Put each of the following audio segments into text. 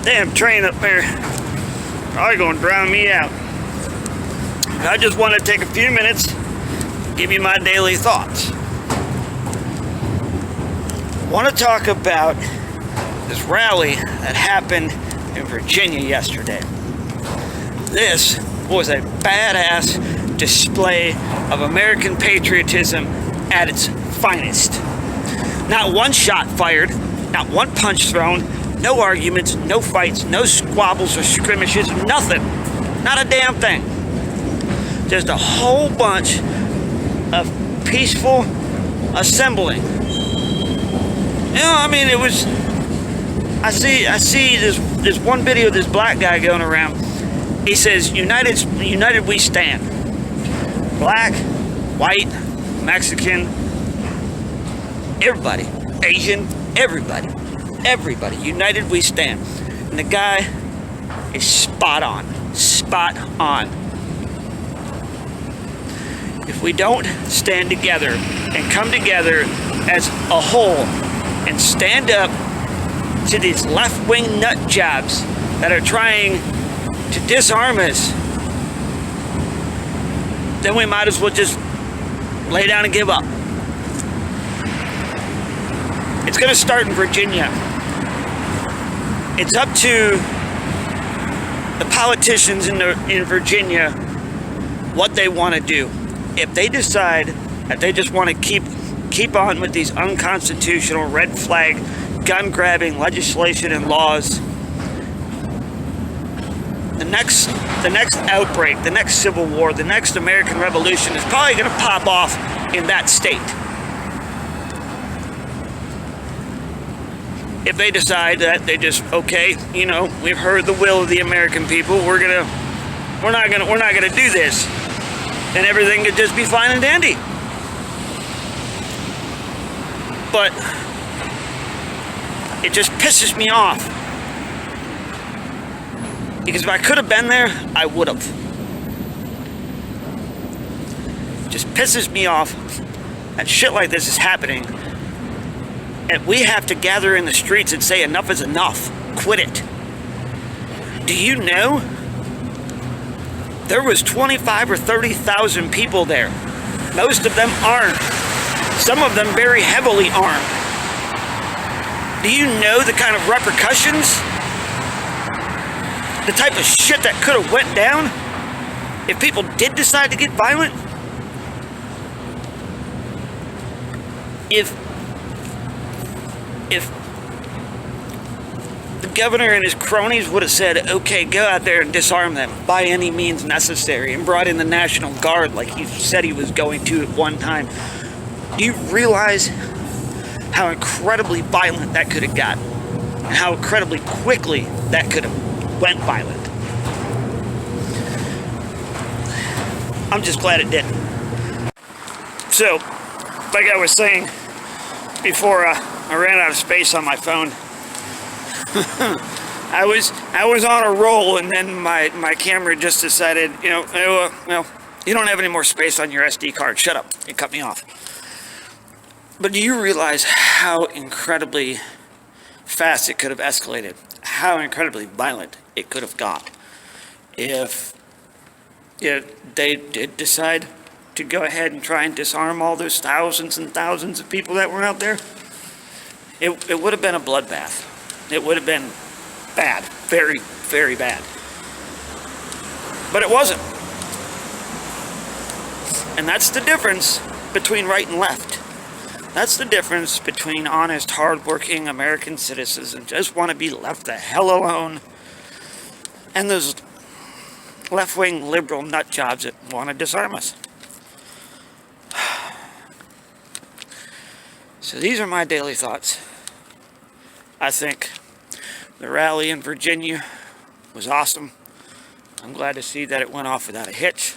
damn train up there probably gonna drown me out. I just want to take a few minutes, give you my daily thoughts. I want to talk about this rally that happened in Virginia yesterday. This was a badass display of American patriotism at its finest. Not one shot fired, not one punch thrown, no arguments, no fights, no squabbles or skirmishes, nothing. Not a damn thing. Just a whole bunch of peaceful assembling. You know, I mean, it was... I see this one video of this black guy going around. He says, United we stand. Black, white, Mexican, everybody. Asian, everybody. Everybody. United we stand. And the guy is spot on. Spot on. If we don't stand together and come together as a whole and stand up to these left-wing nut jobs that are trying to disarm us, then we might as well just lay down and give up. It's going to start in Virginia. It's up to the politicians in Virginia what they want to do. If they decide that they just want to keep on with these unconstitutional red flag gun-grabbing legislation and laws, the next outbreak, the next Civil War, the next American Revolution is probably going to pop off in that state. If they decide that they just, okay, you know, we've heard the will of the American people, we're not gonna do this, then everything could just be fine and dandy. But it just pisses me off. Because if I could have been there, I would have. It just pisses me off that shit like this is happening. And we have to gather in the streets and say enough is enough. Quit it. Do you know? There was 25 or 30,000 people there. Most of them armed. Some of them very heavily armed. Do you know the kind of repercussions? The type of shit that could have went down if people did decide to get violent? If the governor and his cronies would have said, okay, go out there and disarm them by any means necessary, and brought in the National Guard like he said he was going to at one time, do you realize how incredibly violent that could have gotten? And how incredibly quickly that could have went violent? I'm just glad it didn't. So, like I was saying before I ran out of space on my phone, I was on a roll, and then my camera just decided, well, you don't have any more space on your SD card. Shut up. It cut me off. But do you realize how incredibly fast it could have escalated? How incredibly violent it could have got if they did decide to go ahead and try and disarm all those thousands and thousands of people that were out there? It would have been a bloodbath. It would have been bad. Very, very bad. But it wasn't. And that's the difference between right and left. That's the difference between honest, hard-working American citizens and just want to be left the hell alone, and those left-wing liberal nut jobs that want to disarm us. So these are my daily thoughts. I think the rally in Virginia was awesome. I'm glad to see that it went off without a hitch.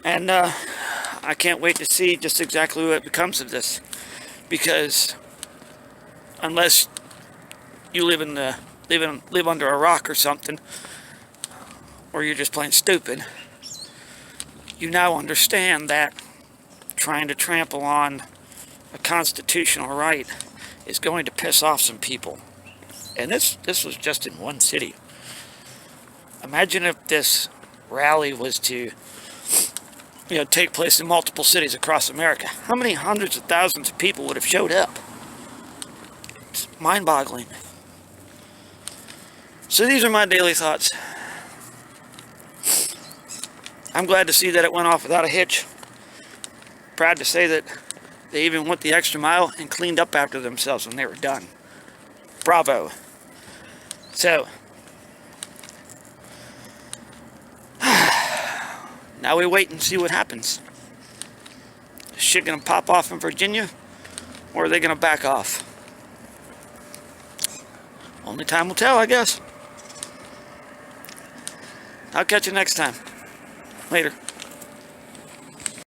And I can't wait to see just exactly what becomes of this. Because unless you live under a rock or something, or you're just plain stupid, you now understand that trying to trample on a constitutional right is going to piss off some people. And this was just in one city. Imagine if this rally was to, take place in multiple cities across America. How many hundreds of thousands of people would have showed up? It's mind-boggling. So these are my daily thoughts. I'm glad to see that it went off without a hitch. Proud to say that they even went the extra mile and cleaned up after themselves when they were done. Bravo. So, now we wait and see what happens. Is shit gonna pop off in Virginia? Or are they gonna back off? Only time will tell, I guess. I'll catch you next time. Later.